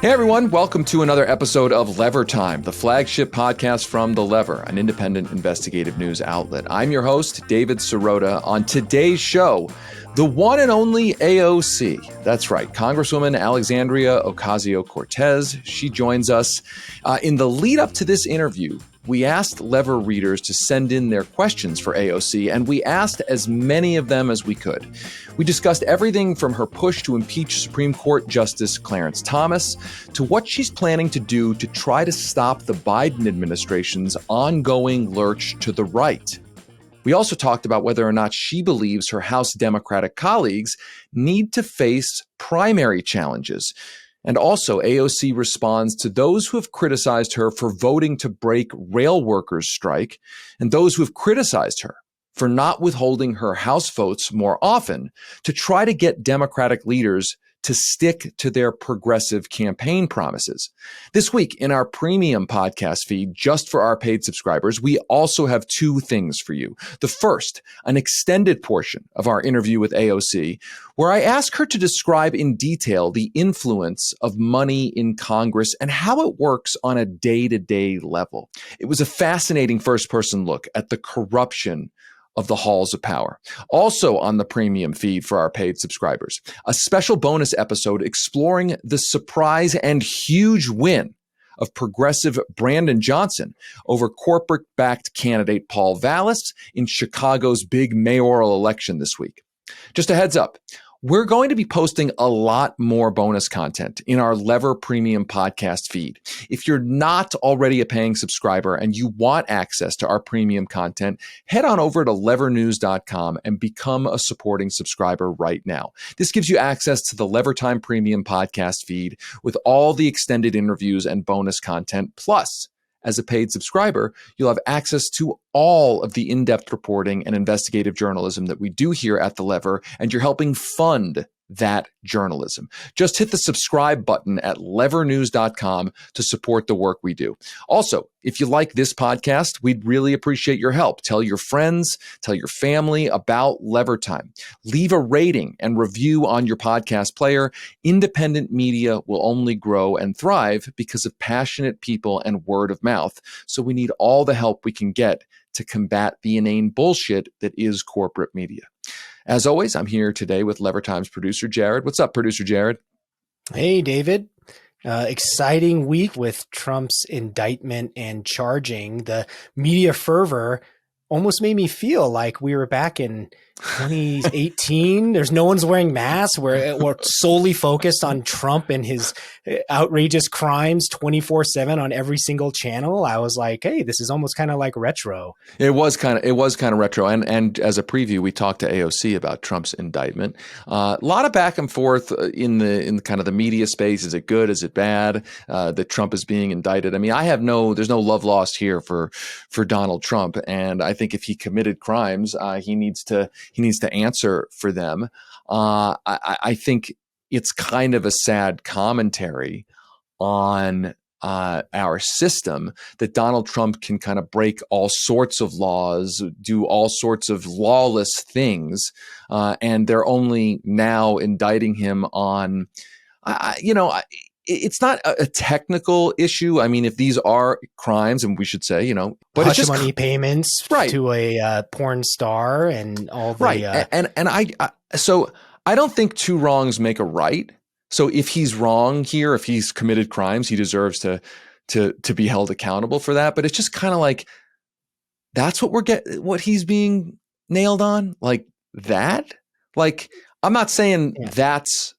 Hey everyone, welcome to another episode of Lever Time, the flagship podcast from The Lever, an independent investigative news outlet. I'm your host, David Sirota. On today's show, the one and only AOC. That's right, Congresswoman Alexandria Ocasio-Cortez. She joins us. In the lead up to this interview, we asked Lever readers to send in their questions for AOC, and we asked as many of them as we could. We discussed everything from her push to impeach Supreme Court Justice Clarence Thomas to what she's planning to do to try to stop the Biden administration's ongoing lurch to the right. We also talked about whether or not she believes her House Democratic colleagues need to face primary challenges. And also, AOC responds to those who have criticized her for voting to break rail workers' strike and those who have criticized her for not withholding her House votes more often to try to get Democratic leaders to stick to their progressive campaign promises. This week in our premium podcast feed, just for our paid subscribers, we also have two things for you. The first, an extended portion of our interview with AOC, where I ask her to describe in detail the influence of money in Congress and how it works on a day-to-day level. It was a fascinating first-person look at the corruption of the halls of power. Also on the premium feed for our paid subscribers, a special bonus episode exploring the surprise and huge win of progressive Brandon Johnson over corporate-backed candidate Paul Vallis in Chicago's big mayoral election this week. Just a heads up, we're going to be posting a lot more bonus content in our Lever Premium podcast feed. If you're not already a paying subscriber and you want access to our premium content, head on over to levernews.com and become a supporting subscriber right now. This gives you access to the Lever Time Premium podcast feed with all the extended interviews and bonus content. Plus, as a paid subscriber, you'll have access to all of the in-depth reporting and investigative journalism that we do here at The Lever, and you're helping fund that journalism. Just hit the subscribe button at levernews.com to support the work we do. Also, if you like this podcast, we'd really appreciate your help. Tell your friends, tell your family about Lever Time. Leave a rating and review on your podcast player. Independent media will only grow and thrive because of passionate people and word of mouth. So we need all the help we can get to combat the inane bullshit that is corporate media. As always, I'm here today with Lever Time's producer, Jared. What's up, producer Jared? Hey, David. Exciting week with Trump's indictment and charging. The media fervor almost made me feel like we were back in 2018. There's no one's wearing masks. We're solely focused on Trump and his outrageous crimes 24/7 on every single channel. I was like, hey, this is almost kind of like retro. It was kind of retro. And as a preview, we talked to AOC about Trump's indictment. A lot of back and forth in kind of the media space. Is it good? Is it bad that Trump is being indicted? I mean, there's no love lost here for Donald Trump. And I think if he committed crimes, he needs to answer for them. I think it's kind of a sad commentary on our system that Donald Trump can kind of break all sorts of laws, do all sorts of lawless things, and they're only now indicting him on, it's not a technical issue. I mean, if these are crimes, and we should say, but hush it's just money payments right to a porn star and all the right. So I don't think two wrongs make a right. So if he's wrong here, if he's committed crimes, he deserves to be held accountable for that. But it's just kind of like that's what he's being nailed on, like that. Like I'm not saying that's.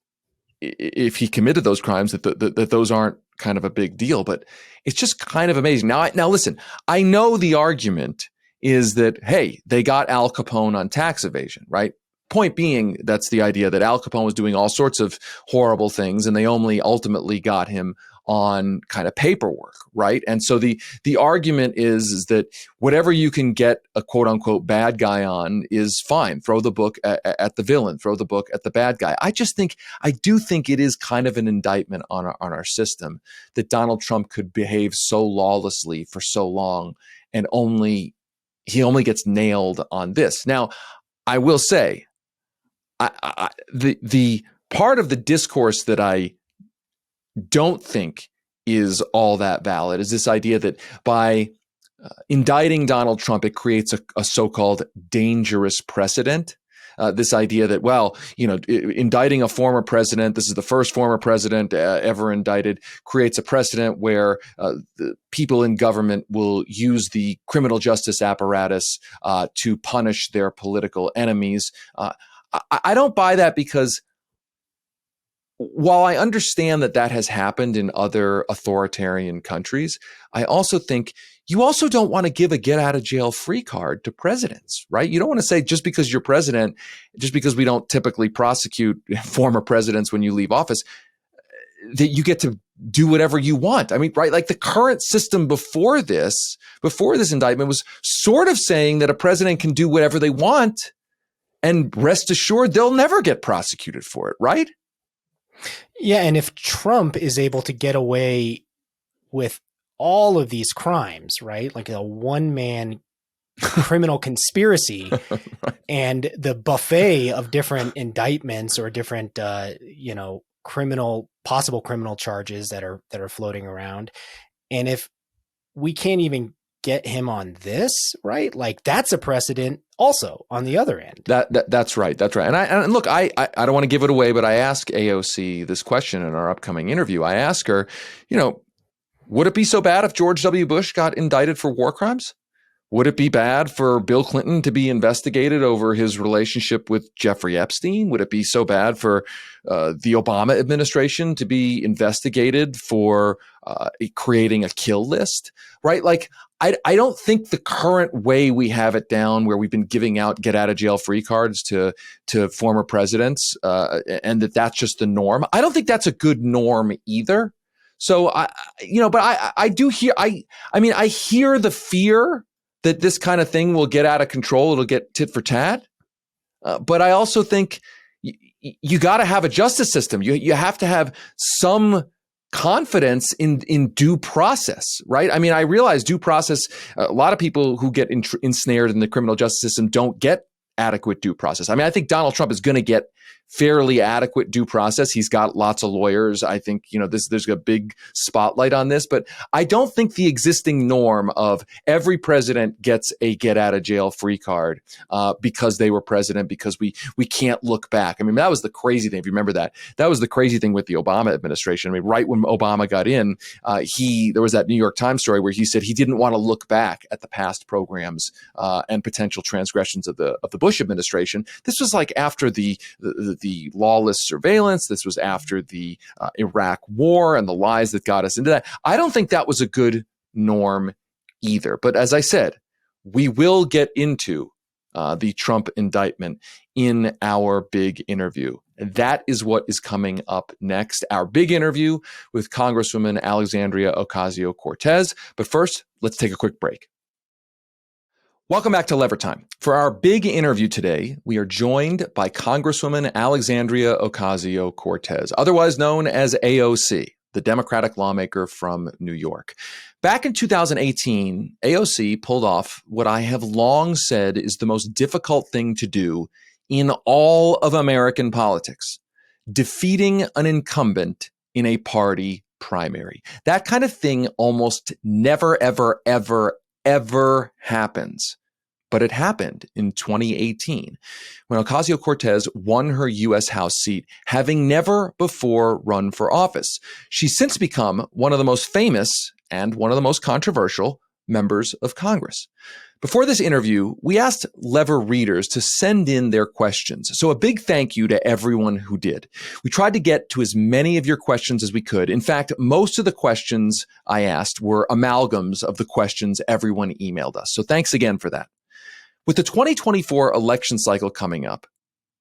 If he committed those crimes, that those aren't kind of a big deal, but it's just kind of amazing. Now listen, I know the argument is that, hey, they got Al Capone on tax evasion, right? Point being, that's the idea that Al Capone was doing all sorts of horrible things and they only ultimately got him on kind of paperwork, right? And so the argument is that whatever you can get a quote unquote bad guy on is fine. Throw the book at the villain, throw the book at the bad guy. I do think it is kind of an indictment on our system that Donald Trump could behave so lawlessly for so long and he only gets nailed on this. Now, I will say, the part of the discourse that I don't think is all that valid is this idea that by indicting Donald Trump, it creates a so-called dangerous precedent. This idea that, well, indicting a former president, this is the first former president ever indicted, creates a precedent where the people in government will use the criminal justice apparatus to punish their political enemies. I don't buy that, because while I understand that that has happened in other authoritarian countries, I also think you also don't want to give a get out of jail free card to presidents, right? You don't want to say just because you're president, just because we don't typically prosecute former presidents when you leave office, that you get to do whatever you want. I mean, right? Like the current system before this indictment was sort of saying that a president can do whatever they want and rest assured they'll never get prosecuted for it, right? Yeah, and if Trump is able to get away with all of these crimes, right? Like a one-man criminal conspiracy, Right. and the buffet of different indictments or different, possible criminal charges that are floating around. And if we can't even get him on this, right? Like that's a precedent also on the other end. That's right. That's right. And look, I don't want to give it away, but I asked AOC this question in our upcoming interview. I asked her, would it be so bad if George W. Bush got indicted for war crimes? Would it be bad for Bill Clinton to be investigated over his relationship with Jeffrey Epstein? Would it be so bad for the Obama administration to be investigated for creating a kill list? Right? Like, I don't think the current way we have it down, where we've been giving out get out of jail free cards to former presidents, and that's just the norm. I don't think that's a good norm either. So I do hear, I hear the fear that this kind of thing will get out of control. It'll get tit for tat. But I also think you got to have a justice system. You have to have some confidence in due process, right? I mean, I realize due process, a lot of people who get ensnared in the criminal justice system don't get adequate due process. I mean, I think Donald Trump is going to get fairly adequate due process. He's got lots of lawyers. I think, there's a big spotlight on this, but I don't think the existing norm of every president gets a get out of jail free card because they were president, because we can't look back. I mean, that was the crazy thing. If you remember that was the crazy thing with the Obama administration. I mean, right when Obama got in, there was that New York Times story where he said he didn't want to look back at the past programs and potential transgressions of the Bush administration. This was like after the lawless surveillance. This was after the Iraq war and the lies that got us into that. I don't think that was a good norm either. But as I said, we will get into the Trump indictment in our big interview. That is what is coming up next, our big interview with Congresswoman Alexandria Ocasio-Cortez. But first, let's take a quick break. Welcome back to Lever Time. For our big interview today, we are joined by Congresswoman Alexandria Ocasio-Cortez, otherwise known as AOC, the Democratic lawmaker from New York. Back in 2018, AOC pulled off what I have long said is the most difficult thing to do in all of American politics: defeating an incumbent in a party primary. That kind of thing almost never, ever, ever, ever happens. But it happened in 2018 when Ocasio-Cortez won her U.S. House seat, having never before run for office. She's since become one of the most famous and one of the most controversial members of Congress. Before this interview, we asked Lever readers to send in their questions. So a big thank you to everyone who did. We tried to get to as many of your questions as we could. In fact, most of the questions I asked were amalgams of the questions everyone emailed us. So thanks again for that. With the 2024 election cycle coming up,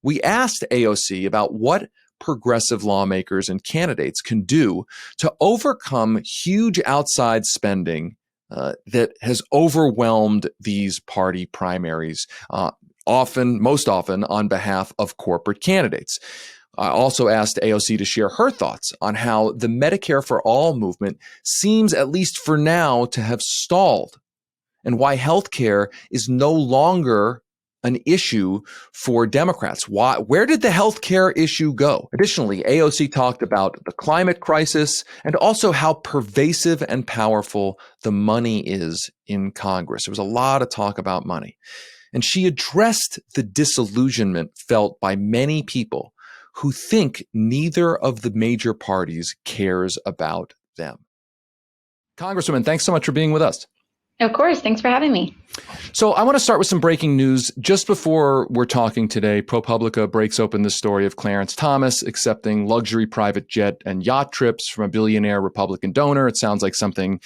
we asked AOC about what progressive lawmakers and candidates can do to overcome huge outside spending that has overwhelmed these party primaries, most often on behalf of corporate candidates. I also asked AOC to share her thoughts on how the Medicare for All movement seems, at least for now, to have stalled, and why healthcare is no longer an issue for Democrats. Where did the healthcare issue go? Additionally, AOC talked about the climate crisis and also how pervasive and powerful the money is in Congress. There was a lot of talk about money. And she addressed the disillusionment felt by many people who think neither of the major parties cares about them. Congresswoman, thanks so much for being with us. Of course. Thanks for having me. So I want to start with some breaking news. Just before we're talking today, ProPublica breaks open the story of Clarence Thomas accepting luxury private jet and yacht trips from a billionaire Republican donor. It sounds like something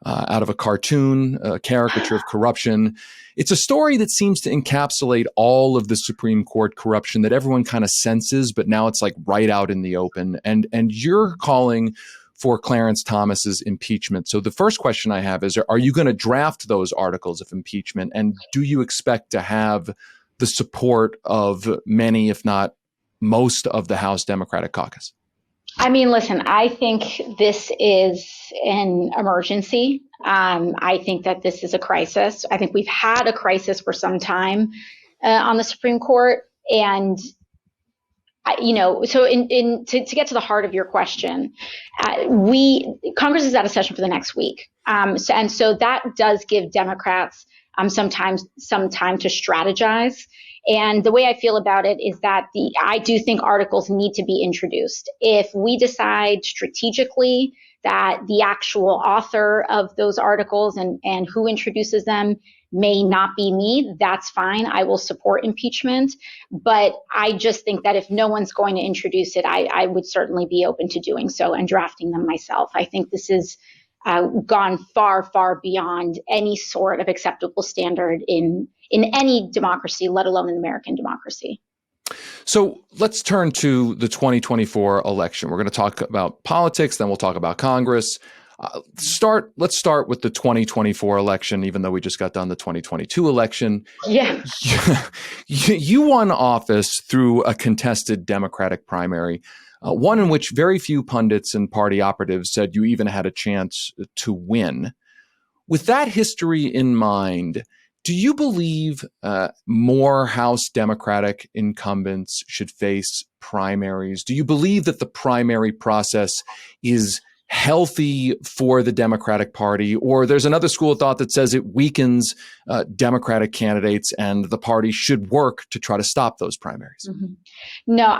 out of a cartoon, a caricature of corruption. It's a story that seems to encapsulate all of the Supreme Court corruption that everyone kind of senses, but now it's like right out in the open. And you're calling for Clarence Thomas's impeachment. So the first question I have is, are you going to draft those articles of impeachment? And do you expect to have the support of many, if not most, of the House Democratic caucus? I mean, listen, I think this is an emergency. I think that this is a crisis. I think we've had a crisis for some time on the Supreme Court. And so to get to the heart of your question, Congress is out of session for the next week. So that does give Democrats sometimes some time to strategize. And the way I feel about it is that I do think articles need to be introduced. If we decide strategically that the actual author of those articles and who introduces them may not be me, that's fine. I will support impeachment. But I just think that if no one's going to introduce it, I would certainly be open to doing so and drafting them myself. I think this is gone far, far beyond any sort of acceptable standard in any democracy, let alone an American democracy. So let's turn to the 2024 election. We're going to talk about politics, then we'll talk about Congress. Let's start with the 2024 election, even though we just got done the 2022 election. Yeah. You won office through a contested Democratic primary, one in which very few pundits and party operatives said you even had a chance to win. With that history in mind, do you believe more House Democratic incumbents should face primaries? Do you believe that the primary process is healthy for the Democratic Party, or there's another school of thought that says it weakens Democratic candidates and the party should work to try to stop those primaries? Mm-hmm. No,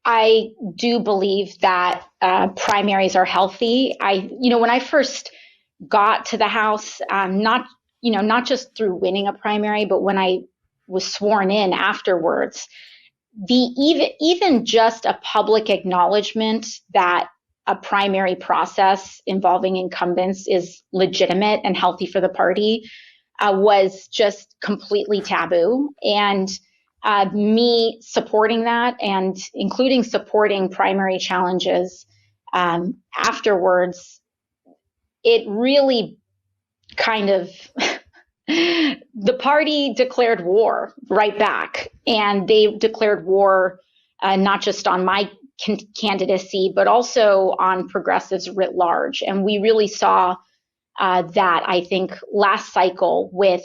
I do believe that primaries are healthy. When I first got to the House, not just through winning a primary, but when I was sworn in afterwards, even just a public acknowledgement that a primary process involving incumbents is legitimate and healthy for the party was just completely taboo. And me supporting that and including supporting primary challenges afterwards, it really kind of the party declared war right back. And they declared war not just on my candidacy, but also on progressives writ large. And we really saw that, I think, last cycle with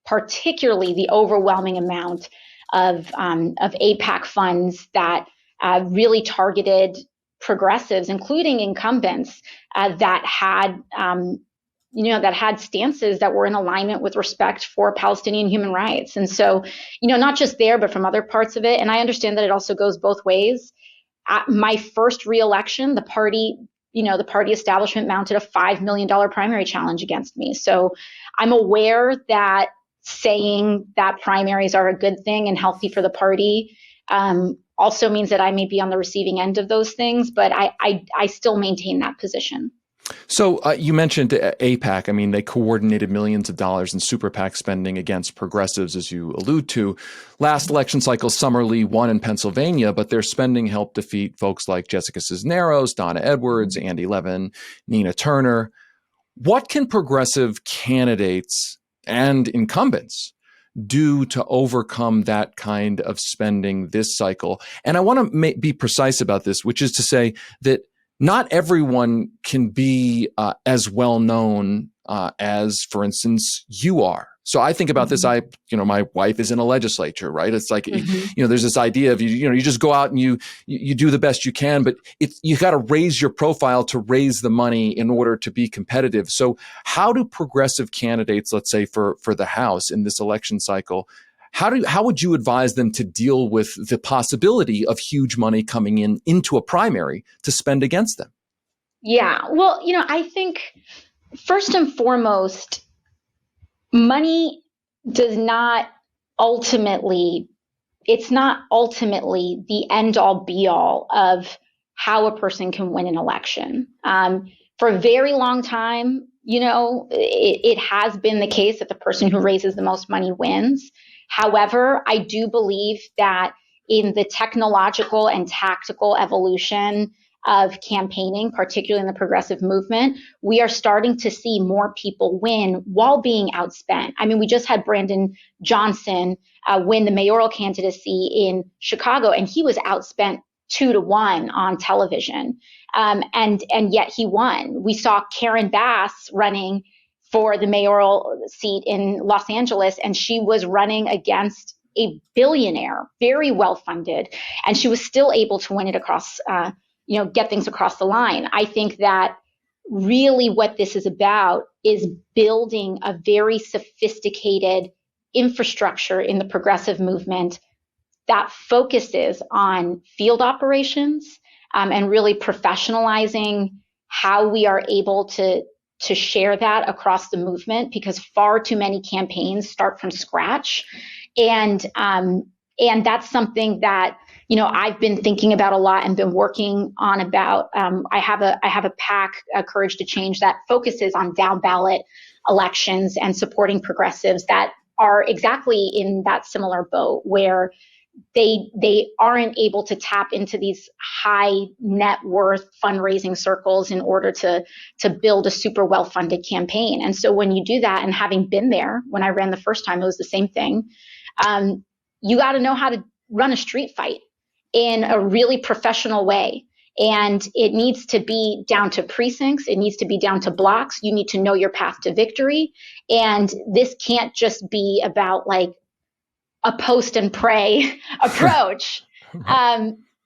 particularly the overwhelming amount of APAC funds that really targeted progressives, including incumbents that had stances that were in alignment with respect for Palestinian human rights. And so, not just there, but from other parts of it. And I understand that it also goes both ways. At my first reelection, the party establishment mounted a $5 million primary challenge against me. So I'm aware that saying that primaries are a good thing and healthy for the party also means that I may be on the receiving end of those things, but I still maintain that position. So you mentioned AIPAC. I mean, they coordinated millions of dollars in super PAC spending against progressives, as you allude to. Last election cycle, Summerlee won in Pennsylvania, but their spending helped defeat folks like Jessica Cisneros, Donna Edwards, Andy Levin, Nina Turner. What can progressive candidates and incumbents do to overcome that kind of spending this cycle? And I want to be precise about this, which is to say that not everyone can be as well known as, for instance, you are. So I think about this. My wife is in a legislature, right? It's like, there's this idea of, you just go out and you do the best you can, but you got to raise your profile to raise the money in order to be competitive. So how do progressive candidates, let's say for the House in this election cycle, how would you advise them to deal with the possibility of huge money coming into a primary to spend against them? Yeah. Well, I think first and foremost, money does not ultimately, it's not ultimately the end all be all of how a person can win an election. For a very long time, it has been the case that the person who raises the most money wins. However, I do believe that in the technological and tactical evolution of campaigning, particularly in the progressive movement, we are starting to see more people win while being outspent. I mean, we just had Brandon Johnson win the mayoral candidacy in Chicago, and he was outspent 2-1 on television. And yet he won. We saw Karen Bass running for the mayoral seat in Los Angeles, and she was running against a billionaire, very well funded, and she was still able to win it across, get things across the line. I think that really what this is about is building a very sophisticated infrastructure in the progressive movement that focuses on field operations and really professionalizing how we are able to share that across the movement, because far too many campaigns start from scratch. And that's something that, I've been thinking about a lot and been working on about. I have a PAC, Courage to Change, that focuses on down ballot elections and supporting progressives that are exactly in that similar boat, where they aren't able to tap into these high net worth fundraising circles in order to build a super well funded campaign. And so when you do that, and having been there when I ran the first time, it was the same thing. You got to know how to run a street fight in a really professional way. And it needs to be down to precincts. It needs to be down to blocks. You need to know your path to victory. And this can't just be about like a post and pray approach.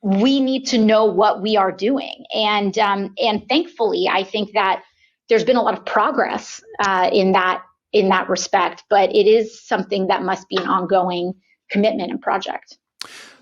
We need to know what we are doing. And thankfully, I think that there's been a lot of progress in that respect, but it is something that must be an ongoing commitment and project.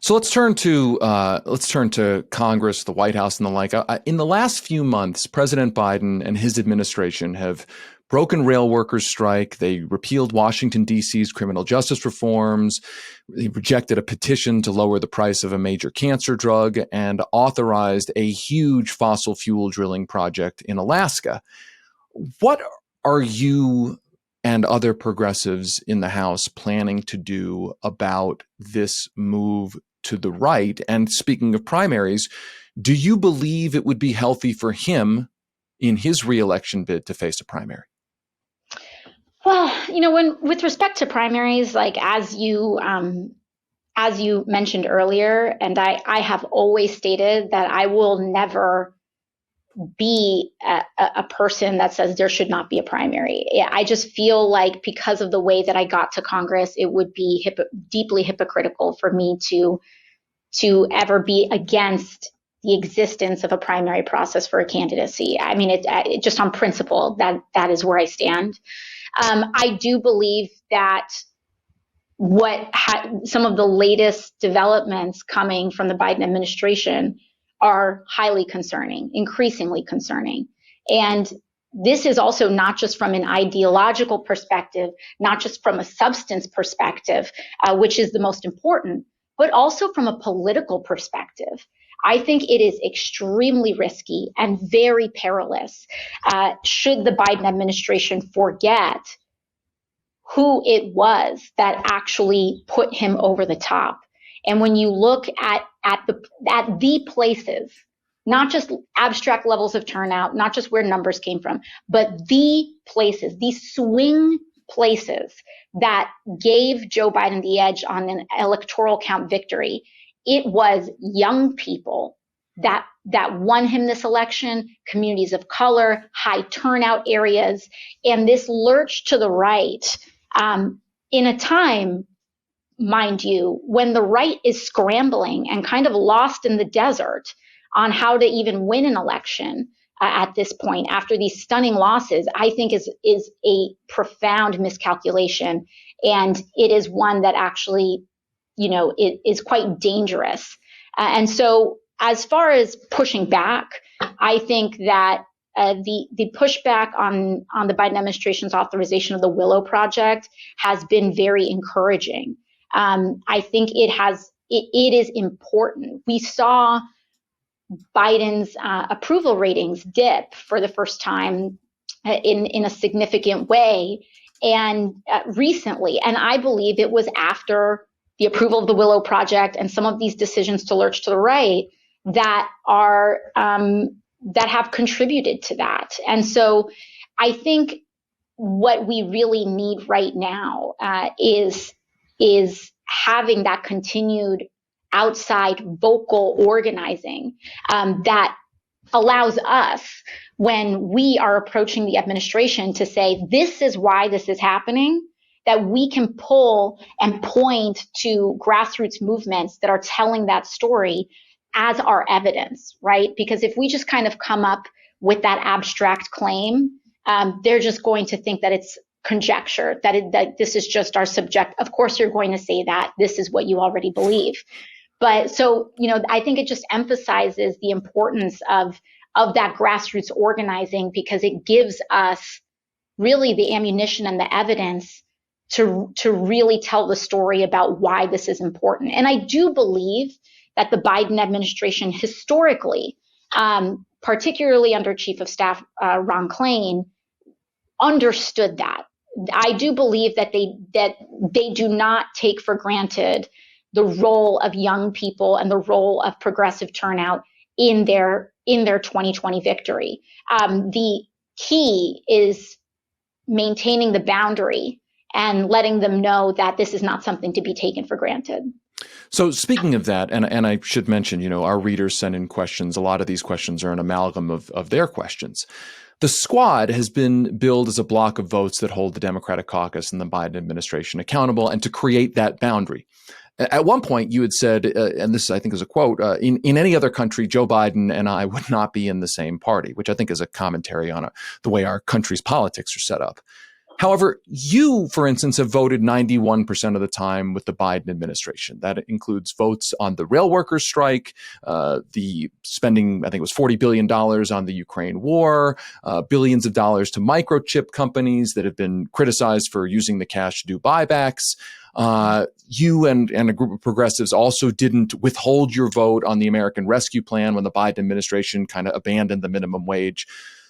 So let's turn to Congress, the White House, and the like. In the last few months, President Biden and his administration have broken rail workers' strike. They repealed Washington, D.C.'s criminal justice reforms. They rejected a petition to lower the price of a major cancer drug and authorized a huge fossil fuel drilling project in Alaska. What are you and other progressives in the House planning to do about this move to the right? And speaking of primaries, do you believe it would be healthy for him in his reelection bid to face a primary? Well, with respect to primaries, like as you mentioned earlier, and I have always stated that I will never be a person that says there should not be a primary. I just feel like because of the way that I got to Congress, it would be deeply hypocritical for me to ever be against the existence of a primary process for a candidacy. I mean, it just on principle, that is where I stand. I do believe that some of the latest developments coming from the Biden administration are highly concerning, increasingly concerning. And this is also not just from an ideological perspective, not just from a substance perspective, which is the most important, but also from a political perspective. I think it is extremely risky and very perilous should the Biden administration forget who it was that actually put him over the top. And when you look at the places, not just abstract levels of turnout, not just where numbers came from, but the places, these swing places that gave Joe Biden the edge on an electoral count victory, it was young people that won him this election, communities of color, high turnout areas, and this lurch to the right in a time, mind you, when the right is scrambling and kind of lost in the desert on how to even win an election at this point after these stunning losses, I think is a profound miscalculation. And it is one that actually, it is quite dangerous. And so as far as pushing back, I think that the pushback on the Biden administration's authorization of the Willow Project has been very encouraging. I think it is important. We saw Biden's approval ratings dip for the first time in a significant way, and recently, and I believe it was after the approval of the Willow Project and some of these decisions to lurch to the right that have contributed to that. And so, I think what we really need right now is having that continued outside vocal organizing that allows us, when we are approaching the administration, to say, this is why this is happening, that we can pull and point to grassroots movements that are telling that story as our evidence, right? Because if we just kind of come up with that abstract claim, they're just going to think that it's conjecture, that this is just our subject. Of course, you're going to say that. This is what you already believe. But so, I think it just emphasizes the importance of that grassroots organizing, because it gives us really the ammunition and the evidence to really tell the story about why this is important. And I do believe that the Biden administration historically, particularly under Chief of Staff Ron Klain, understood that. I do believe that they do not take for granted the role of young people and the role of progressive turnout in their 2020 victory. The key is maintaining the boundary and letting them know that this is not something to be taken for granted. So speaking of that, and I should mention, our readers send in questions. A lot of these questions are an amalgam of their questions. The squad has been billed as a block of votes that hold the Democratic caucus and the Biden administration accountable, and to create that boundary. At one point, you had said, and this I think is a quote, in any other country, Joe Biden and I would not be in the same party, which I think is a commentary on the way our country's politics are set up. However, you, for instance, have voted 91% of the time with the Biden administration. That includes votes on the rail workers' strike, the spending, I think it was $40 billion on the Ukraine war, billions of dollars to microchip companies that have been criticized for using the cash to do buybacks. You and a group of progressives also didn't withhold your vote on the American Rescue Plan when the Biden administration kind of abandoned the minimum wage.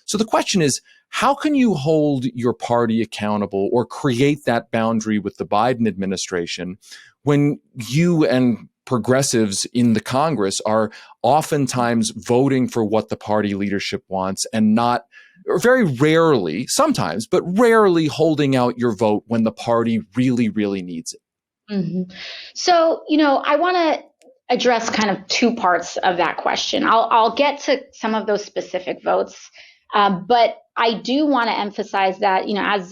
So the question is, how can you hold your party accountable or create that boundary with the Biden administration when you and progressives in the Congress are oftentimes voting for what the party leadership wants and not, or very rarely, sometimes, but rarely holding out your vote when the party really, really needs it? Mm-hmm. So, I want to address kind of two parts of that question. I'll get to some of those specific votes. But I do want to emphasize that,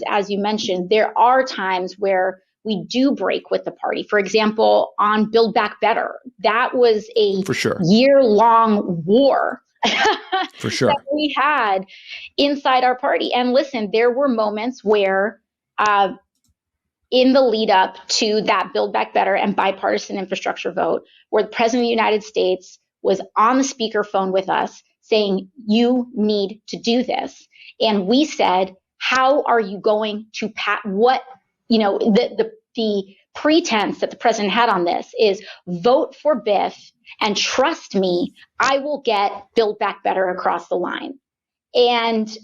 as you mentioned, there are times where we do break with the party. For example, on Build Back Better, that was a year-long war for sure that we had inside our party. And listen, there were moments where in the lead up to that Build Back Better and bipartisan infrastructure vote, where the President of the United States was on the speakerphone with us saying, you need to do this. And we said, how are you going to the pretense that the president had on this is vote for Biff and trust me, I will get Build Back Better across the line. And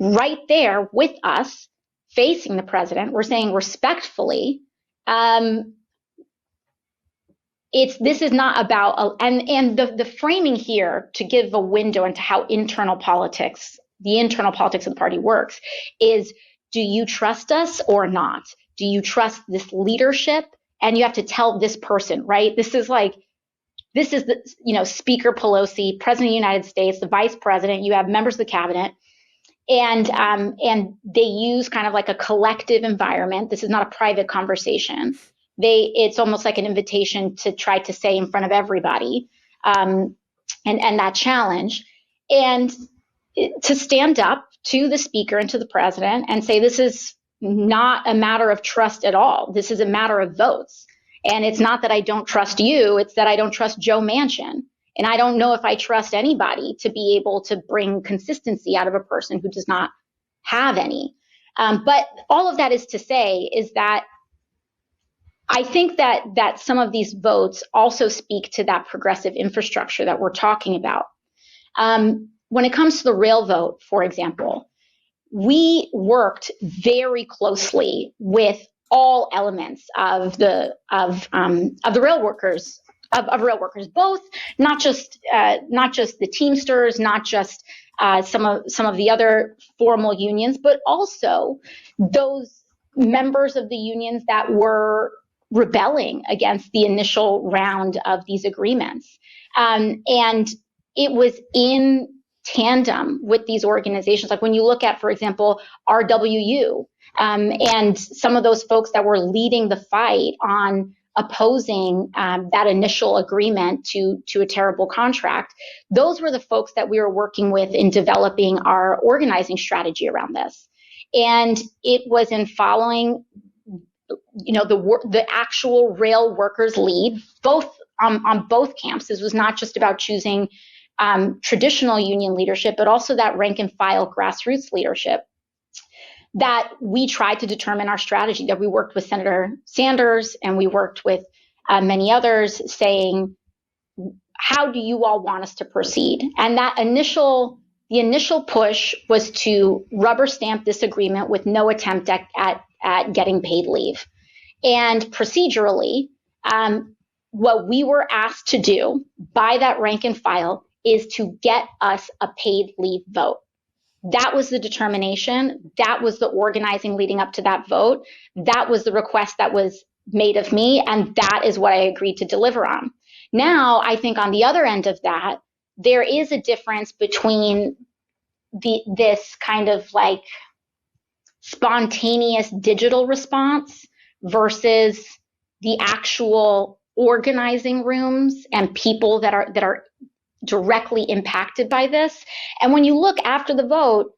right there with us facing the president, we're saying respectfully, this is not about, and the framing here to give a window into how the internal politics of the party works is, do you trust us or not? Do you trust this leadership? And you have to tell this person, right? This is the, Speaker Pelosi, President of the United States, the Vice President, you have members of the cabinet. and they use kind of like a collective environment. This is not a private conversation. It's almost like an invitation to try to say in front of everybody, and that challenge, and to stand up to the speaker and to the president and say, this is not a matter of trust at all. This is a matter of votes. And it's not that I don't trust you, it's that I don't trust Joe Manchin. And I don't know if I trust anybody to be able to bring consistency out of a person who does not have any. But all of that is to say is that I think that some of these votes also speak to that progressive infrastructure that we're talking about. When it comes to the rail vote, for example, we worked very closely with all elements of the rail workers. Of rail workers, both not just the Teamsters, not just some of the other formal unions, but also those members of the unions that were rebelling against the initial round of these agreements, and it was in tandem with these organizations. Like when you look at, for example, RWU, and some of those folks that were leading the fight on opposing that initial agreement to a terrible contract, those were the folks that we were working with in developing our organizing strategy around this. And it was in following, the actual rail workers lead, both on both camps. This was not just about choosing traditional union leadership, but also that rank and file grassroots leadership, that we tried to determine our strategy, that we worked with Senator Sanders and we worked with many others saying, how do you all want us to proceed? And the initial push was to rubber stamp this agreement with no attempt at getting paid leave. And procedurally, what we were asked to do by that rank and file is to get us a paid leave vote. That was the determination. That was the organizing leading up to that vote. That was the request that was made of me. And that is what I agreed to deliver on. Now, I think on the other end of that, there is a difference between this kind of like spontaneous digital response versus the actual organizing rooms and people that are directly impacted by this. And when you look after the vote,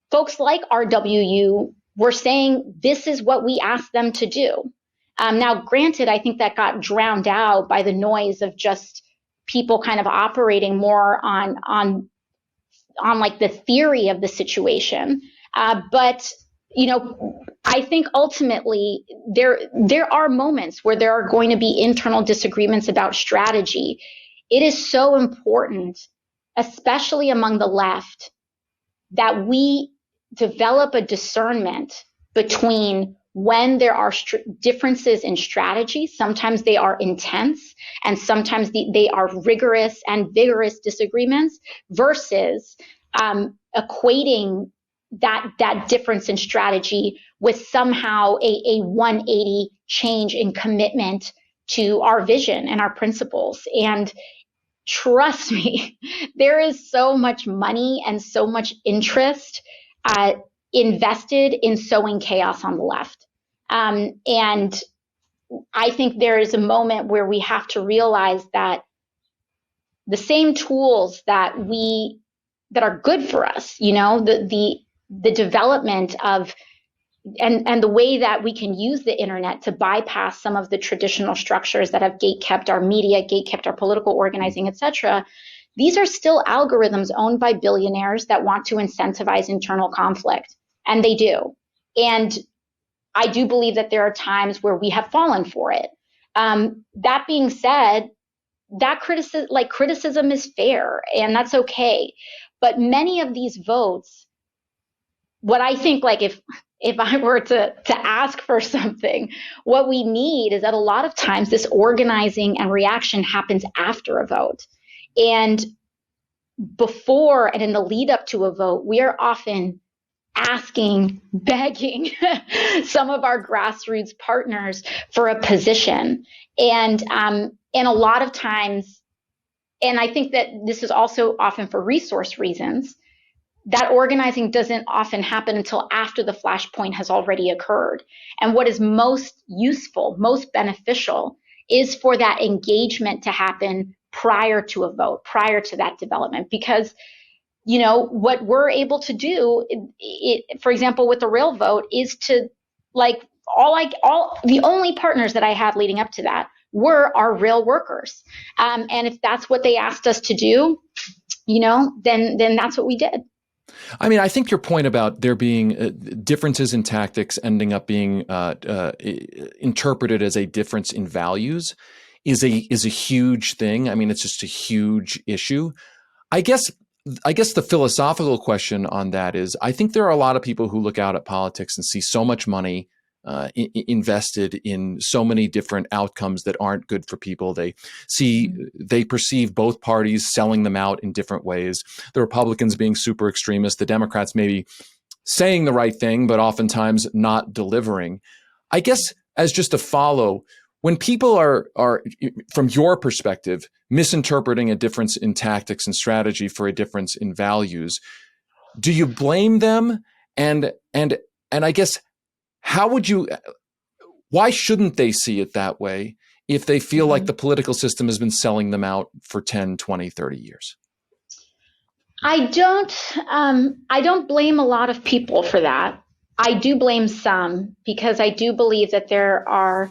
folks like RWU were saying this is what we asked them to do. Now, granted, I think that got drowned out by the noise of just people kind of operating more on like the theory of the situation. But I think ultimately there are moments where there are going to be internal disagreements about strategy. It is so important, especially among the left, that we develop a discernment between when there are differences in strategy. Sometimes they are intense and sometimes they are rigorous and vigorous disagreements versus equating that difference in strategy with somehow a 180 change in commitment to our vision and our principles. And trust me, there is so much money and so much interest invested in sowing chaos on the left. And I think there is a moment where we have to realize that the same tools that are good for us, the development of and the way that we can use the internet to bypass some of the traditional structures that have gatekept our media, gatekept our political organizing, et cetera. These are still algorithms owned by billionaires that want to incentivize internal conflict. And they do. And I do believe that there are times where we have fallen for it. That being said, that criticism is fair and that's okay. But many of these votes, what I think, like if I were to ask for something, what we need is that a lot of times this organizing and reaction happens after a vote. And before and in the lead up to a vote, we are often asking, begging some of our grassroots partners for a position. And a lot of times, and I think that this is also often for resource reasons, that organizing doesn't often happen until after the flashpoint has already occurred. And what is most useful, most beneficial, is for that engagement to happen prior to a vote, prior to that development. Because, what we're able to do, for example, with the rail vote, is to the only partners that I had leading up to that were our rail workers. And if that's what they asked us to do, then that's what we did. I mean, I think your point about there being differences in tactics ending up being interpreted as a difference in values is a huge thing. I mean, it's just a huge issue. I guess the philosophical question on that is, I think there are a lot of people who look out at politics and see so much money invested in so many different outcomes that aren't good for people. They perceive both parties selling them out in different ways. The Republicans being super extremist, the Democrats maybe saying the right thing, but oftentimes not delivering. I guess as just a follow, when people are from your perspective, misinterpreting a difference in tactics and strategy for a difference in values, do you blame them? And I guess, why shouldn't they see it that way if they feel like the political system has been selling them out for 10, 20, 30 years? I don't blame a lot of people for that. I do blame some, because I do believe that there are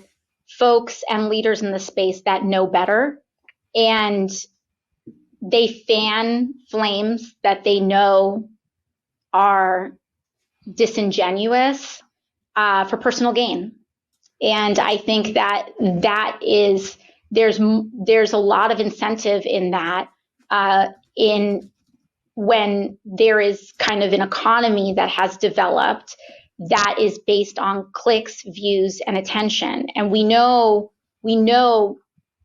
folks and leaders in the space that know better, and they fan flames that they know are disingenuous for personal gain. And I think that there's a lot of incentive in that, when there is kind of an economy that has developed that is based on clicks, views, and attention. And we know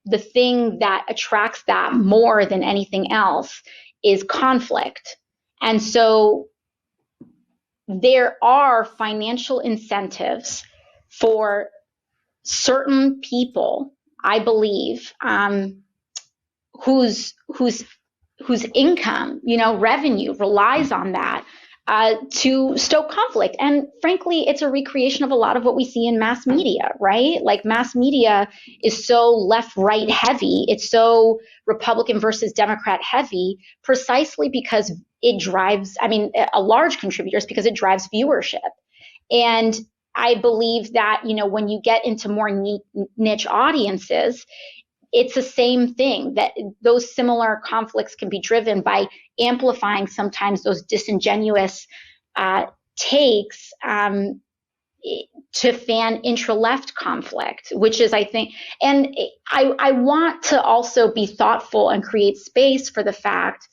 the thing that attracts that more than anything else is conflict. And so there are financial incentives for certain people, I believe, whose income, revenue relies on that to stoke conflict. And frankly, it's a recreation of a lot of what we see in mass media, right? Like, mass media is so left-right heavy. It's so Republican versus Democrat heavy, precisely because it drives, a large contributor is because it drives viewership. And I believe that, when you get into more niche audiences, it's the same thing, that those similar conflicts can be driven by amplifying sometimes those disingenuous takes to fan intra-left conflict, which is, I think, and I want to also be thoughtful and create space for the fact,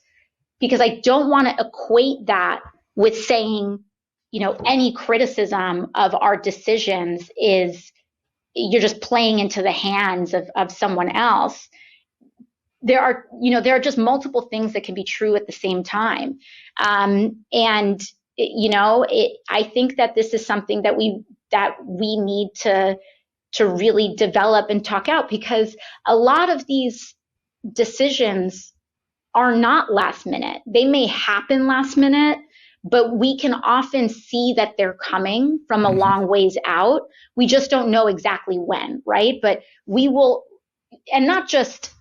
because I don't want to equate that with saying, any criticism of our decisions is you're just playing into the hands of someone else. There are just multiple things that can be true at the same time. I think that this is something that we need to really develop and talk out, because a lot of these decisions are not last minute. They may happen last minute, but we can often see that they're coming from a long ways out. We just don't know exactly when, right? But we will, and not just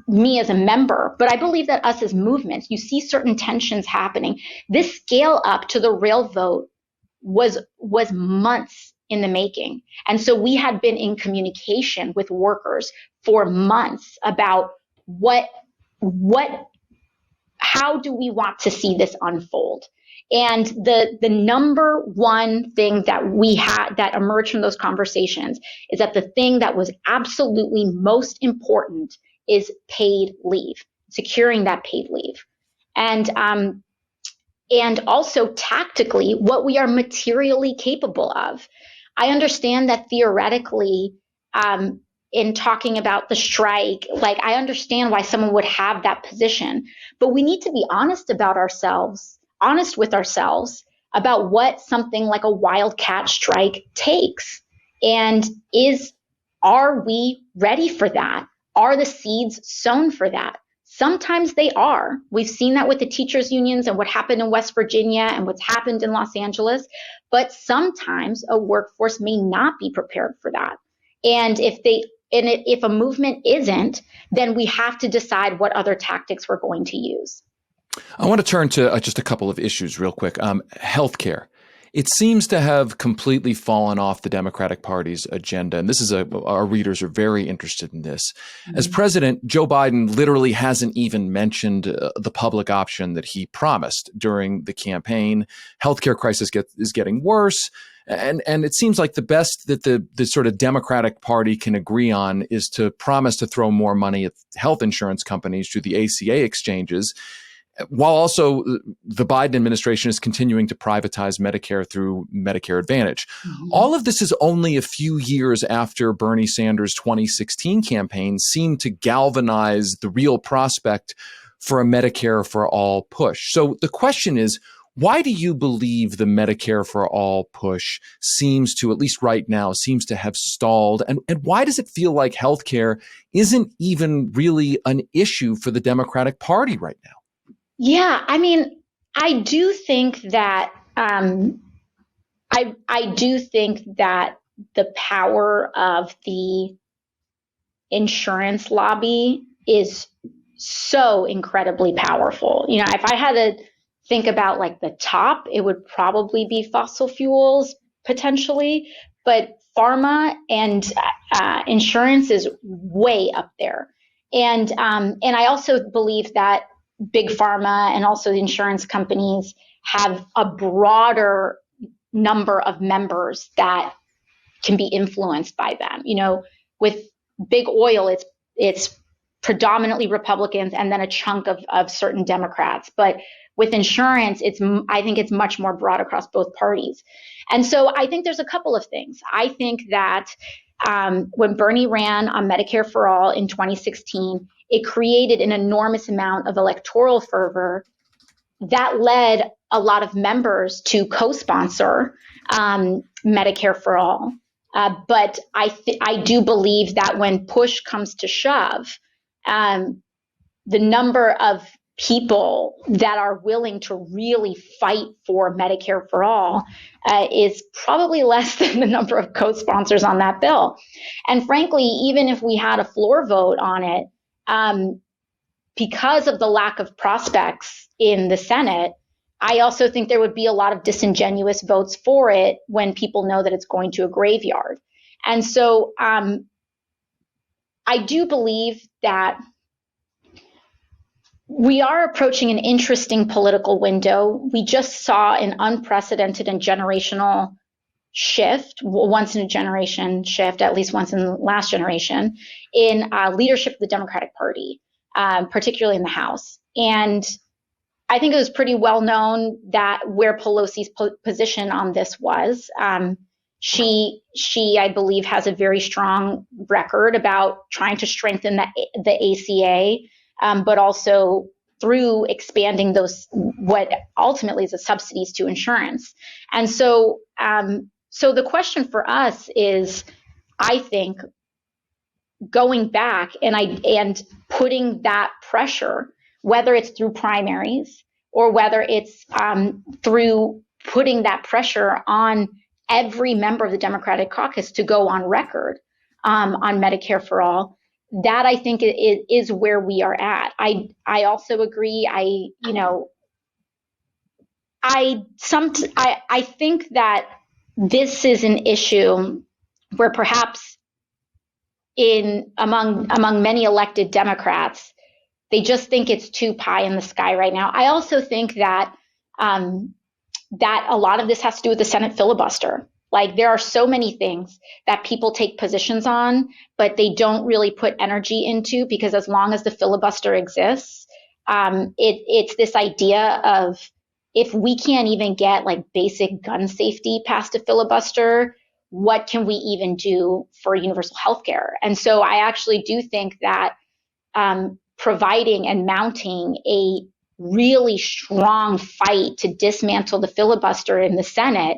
me as a member, but I believe that us as movements, you see certain tensions happening. This scale up to the rail vote was months in the making. And so we had been in communication with workers for months about how do we want to see this unfold? And the number one thing that we had that emerged from those conversations is that the thing that was absolutely most important is paid leave, securing that paid leave. And also tactically, what we are materially capable of. I understand that theoretically, in talking about the strike, I understand why someone would have that position, but we need to be honest with ourselves about what something like a wildcat strike takes. And are we ready for that? Are the seeds sown for that? Sometimes they are. We've seen that with the teachers unions and what happened in West Virginia and what's happened in Los Angeles. But sometimes a workforce may not be prepared for that. And if a movement isn't, then we have to decide what other tactics we're going to use. I want to turn to just a couple of issues real quick. Healthcare. It seems to have completely fallen off the Democratic Party's agenda. And this is our readers are very interested in this. Mm-hmm. As president, Joe Biden literally hasn't even mentioned the public option that he promised during the campaign. Healthcare crisis is getting worse. And it seems like the best that the sort of Democratic Party can agree on is to promise to throw more money at health insurance companies through the ACA exchanges, while also the Biden administration is continuing to privatize Medicare through Medicare Advantage. Mm-hmm. All of this is only a few years after Bernie Sanders' 2016 campaign seemed to galvanize the real prospect for a Medicare for all push. So the question is, why do you believe the Medicare for all push seems to, at least right now, seems to have stalled? And why does it feel like healthcare isn't even really an issue for the Democratic Party right now? Yeah, I mean, I do think that I do think that the power of the insurance lobby is so incredibly powerful. You know, if I had to think about like the top, it would probably be fossil fuels potentially, but pharma and insurance is way up there. And I also believe that big pharma and also the insurance companies have a broader number of members that can be influenced by them. You know, with big oil, it's predominantly Republicans and then a chunk of certain Democrats. But with insurance, I think it's much more broad across both parties. And so I think there's a couple of things. I think that when Bernie ran on Medicare for All in 2016, it created an enormous amount of electoral fervor that led a lot of members to co-sponsor Medicare for All. But I do believe that when push comes to shove, the number of people that are willing to really fight for Medicare for All is probably less than the number of co-sponsors on that bill. And frankly, even if we had a floor vote on it, because of the lack of prospects in the Senate, I also think there would be a lot of disingenuous votes for it when people know that it's going to a graveyard. And so I do believe that we are approaching an interesting political window. We just saw an unprecedented and generational shift, once in a generation shift, at least once in the last generation, in leadership of the Democratic Party, particularly in the House. And I think it was pretty well known that where Pelosi's position on this was. She, I believe, has a very strong record about trying to strengthen the ACA, but also through expanding those, what ultimately is the subsidies to insurance. And so, so the question for us is, I think, going back and putting that pressure, whether it's through primaries or whether it's through putting that pressure on every member of the Democratic caucus to go on record on Medicare for All, that I think is where we are at. I also agree. I think that this is an issue where perhaps among many elected Democrats, they just think it's too pie in the sky right now. I also think that that a lot of this has to do with the Senate filibuster. Like, there are so many things that people take positions on, but they don't really put energy into, because as long as the filibuster exists, it's this idea of, if we can't even get like basic gun safety past a filibuster, what can we even do for universal health care? And so I actually do think that providing and mounting a really strong fight to dismantle the filibuster in the Senate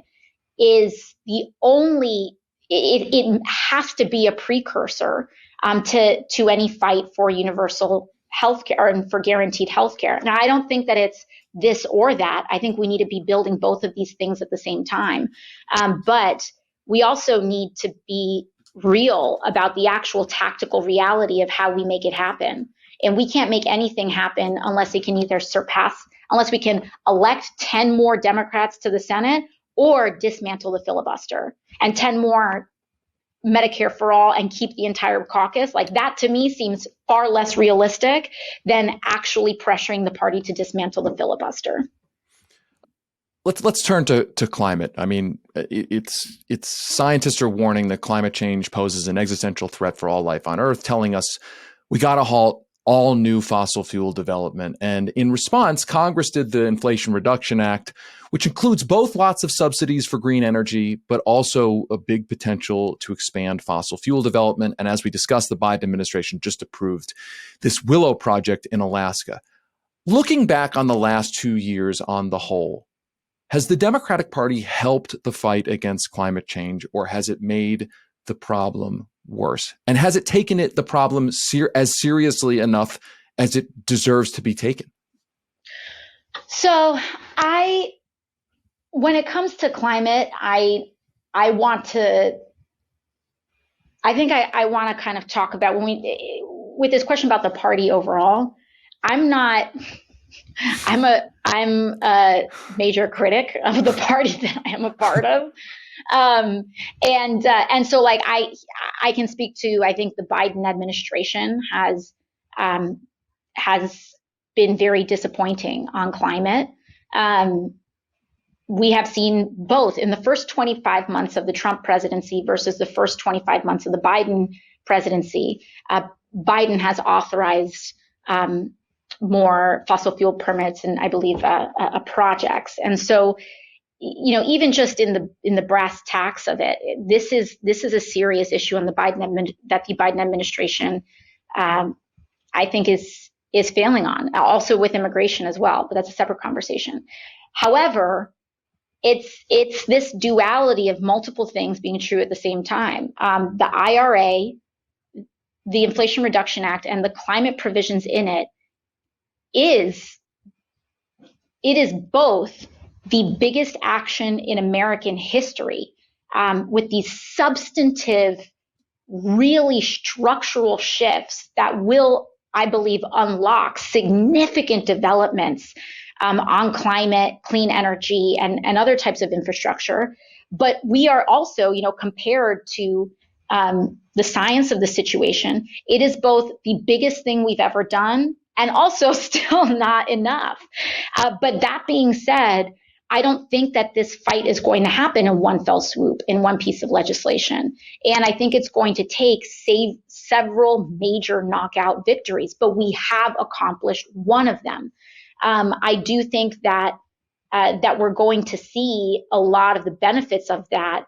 is the only, it has to be a precursor to any fight for universal healthcare and for guaranteed healthcare. Now, I don't think that it's this or that. I think we need to be building both of these things at the same time. But we also need to be real about the actual tactical reality of how we make it happen. And we can't make anything happen unless it can either unless we can elect 10 more Democrats to the Senate or dismantle the filibuster and 10 more Medicare for all and keep the entire caucus. Like that to me seems far less realistic than actually pressuring the party to dismantle the filibuster. Let's turn to climate. I mean, it's scientists are warning that climate change poses an existential threat for all life on Earth, telling us we got to halt all new fossil fuel development. And in response, Congress did the Inflation Reduction Act, which includes both lots of subsidies for green energy, but also a big potential to expand fossil fuel development. And as we discussed, the Biden administration just approved this Willow project in Alaska. Looking back on the last 2 years on the whole, has the Democratic Party helped the fight against climate change, or has it made the problem worse? And has it taken the problem as seriously enough as it deserves to be taken? So when it comes to climate, I want to kind of talk about with this question about the party overall. I'm a major critic of the party that I am a part of. And so like I can speak to, I think the Biden administration has been very disappointing on climate. We have seen both in the first 25 months of the Trump presidency versus the first 25 months of the Biden presidency. Biden has authorized more fossil fuel permits and I believe projects. And so, even just in the brass tacks of it, this is a serious issue on the that the Biden administration, I think is failing on, also with immigration as well, but that's a separate conversation. However, it's this duality of multiple things being true at the same time. The IRA, the Inflation Reduction Act, and the climate provisions in it is both the biggest action in American history, with these substantive, really structural shifts that will, I believe, unlock significant developments on climate, clean energy, and other types of infrastructure. But we are also, compared to the science of the situation, it is both the biggest thing we've ever done and also still not enough. But that being said, I don't think that this fight is going to happen in one fell swoop, in one piece of legislation. And I think it's going to take several major knockout victories, but we have accomplished one of them. I do think that we're going to see a lot of the benefits of that,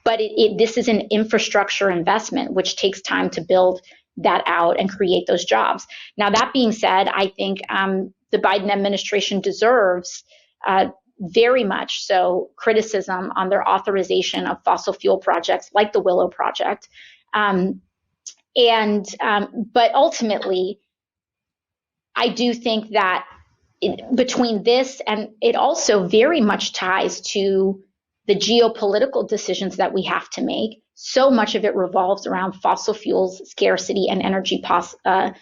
but this is an infrastructure investment, which takes time to build that out and create those jobs. Now, that being said, I think the Biden administration deserves very much so criticism on their authorization of fossil fuel projects like the Willow project. But ultimately, I do think that between this and it also very much ties to the geopolitical decisions that we have to make. So much of it revolves around fossil fuels scarcity and energy policy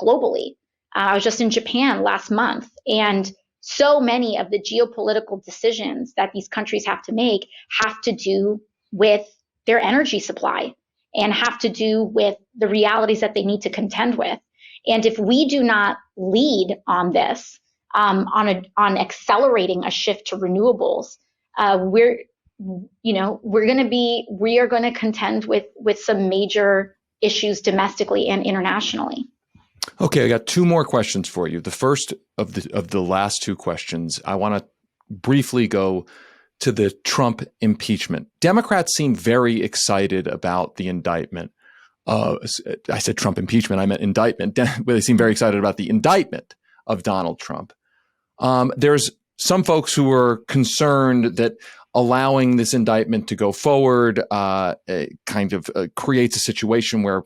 globally. I was just in Japan last month, and so many of the geopolitical decisions that these countries have to make have to do with their energy supply and have to do with the realities that they need to contend with. And if we do not lead on this, on accelerating a shift to renewables, we are going to contend with some major issues domestically and internationally. Okay, I got two more questions for you. The first of the last two questions, I want to briefly go to the Trump impeachment. Democrats seem very excited about the indictment. I said Trump impeachment, I meant indictment. They seem very excited about the indictment of Donald Trump. There's some folks who are concerned that allowing this indictment to go forward kind of creates a situation where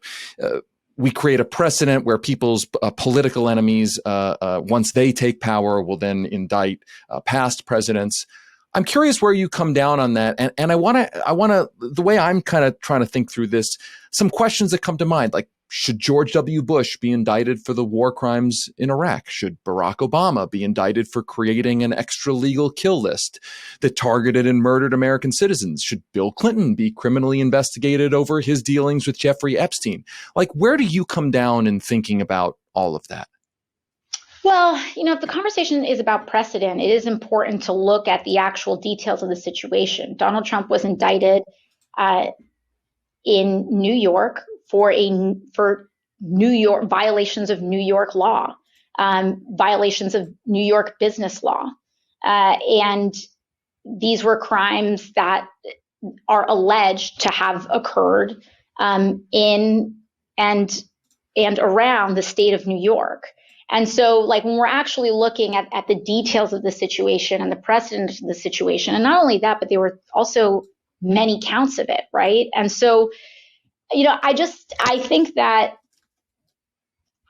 we create a precedent where people's political enemies, once they take power, will then indict past presidents. I'm curious where you come down on that. And I want to, the way I'm kind of trying to think through this, some questions that come to mind, like, should George W. Bush be indicted for the war crimes in Iraq? Should Barack Obama be indicted for creating an extra legal kill list that targeted and murdered American citizens? Should Bill Clinton be criminally investigated over his dealings with Jeffrey Epstein? Like, where do you come down in thinking about all of that? Well, if the conversation is about precedent, it is important to look at the actual details of the situation. Donald Trump was indicted in New York for New York violations of New York law, violations of New York business law, and these were crimes that are alleged to have occurred in and around the state of New York. And so, like, when we're actually looking at the details of the situation and the precedent of the situation, and not only that, but there were also many counts of it, right? And so, I think that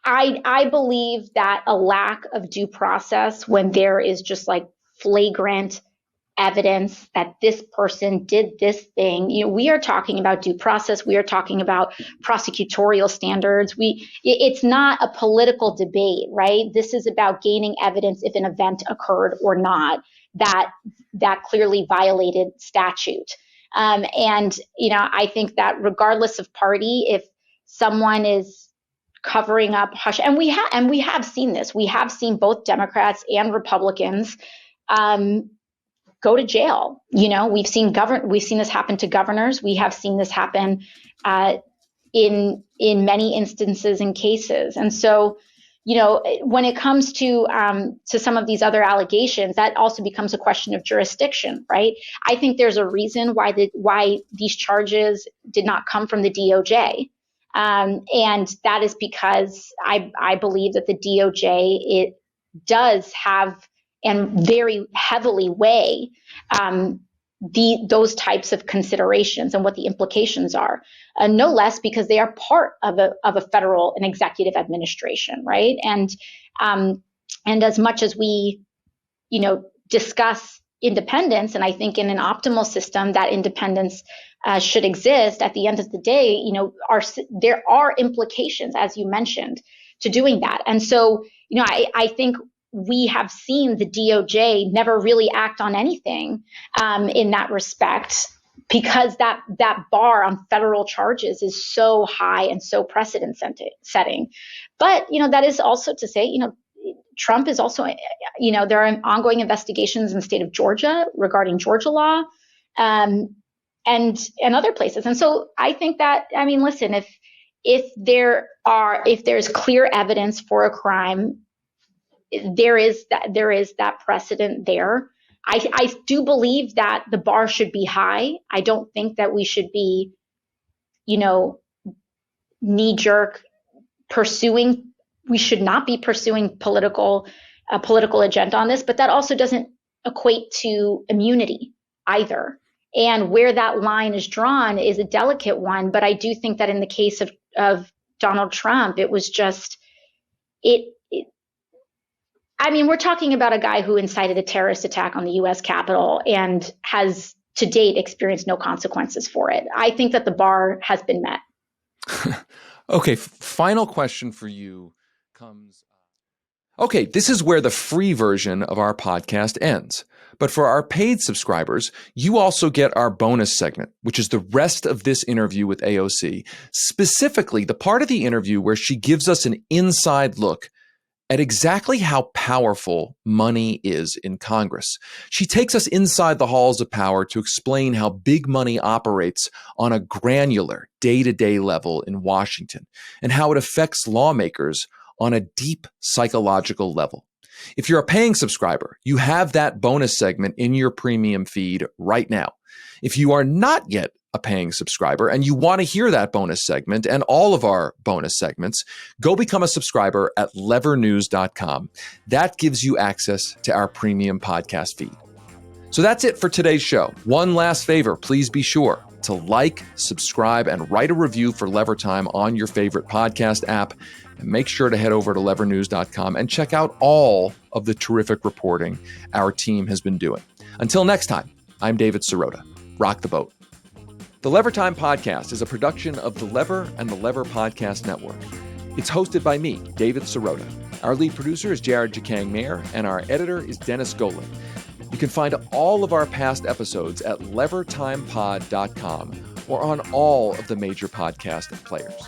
I believe that a lack of due process, when there is just like flagrant evidence that this person did this thing, we are talking about due process. We are talking about prosecutorial standards. It's not a political debate, right? This is about gaining evidence if an event occurred or not that clearly violated statute. I think that regardless of party, if someone is covering up hush, and we have seen this, we have seen both Democrats and Republicans go to jail. We've seen this happen to governors. We have seen this happen in many instances and cases. And so, when it comes to some of these other allegations, that also becomes a question of jurisdiction, right? I think there's a reason why these charges did not come from the DOJ. And that is because I believe that the DOJ, it does have and very heavily weigh those types of considerations and what the implications are, no less because they are part of a federal and executive administration, right? And as much as we, discuss independence, and I think in an optimal system that independence should exist, at the end of the day, there are implications, as you mentioned, to doing that. And so, I think we have seen the DOJ never really act on anything in that respect, because that bar on federal charges is so high and so precedent setting. But, that is also to say, Trump is also, there are ongoing investigations in the state of Georgia regarding Georgia law and other places. And so I think that, listen, if there's clear evidence for a crime, there is that precedent there. I do believe that the bar should be high. I don't think that we should be, knee-jerk pursuing. We should not be pursuing political agenda on this, but that also doesn't equate to immunity either. And where that line is drawn is a delicate one. But I do think that in the case of Donald Trump, it was just we're talking about a guy who incited a terrorist attack on the U.S. Capitol and has to date experienced no consequences for it. I think that the bar has been met. Okay, final question for you comes. Okay, this is where the free version of our podcast ends. But for our paid subscribers, you also get our bonus segment, which is the rest of this interview with AOC, specifically the part of the interview where she gives us an inside look at exactly how powerful money is in Congress. She takes us inside the halls of power to explain how big money operates on a granular, day-to-day level in Washington, and how it affects lawmakers on a deep psychological level. If you're a paying subscriber, you have that bonus segment in your premium feed right now. If you are not yet a paying subscriber and you want to hear that bonus segment and all of our bonus segments, go become a subscriber at levernews.com. That gives you access to our premium podcast feed. So that's it for today's show. One last favor, please be sure. to like, subscribe, and write a review for Lever Time on your favorite podcast app. And make sure to head over to levernews.com and check out all of the terrific reporting our team has been doing. Until next time, I'm David Sirota. Rock the boat. The Lever Time podcast is a production of The Lever and the Lever Podcast Network. It's hosted by me, David Sirota. Our lead producer is Jared Jakang Mayer, and our editor is Dennis Golan. You can find all of our past episodes at levertimepod.com or on all of the major podcast players.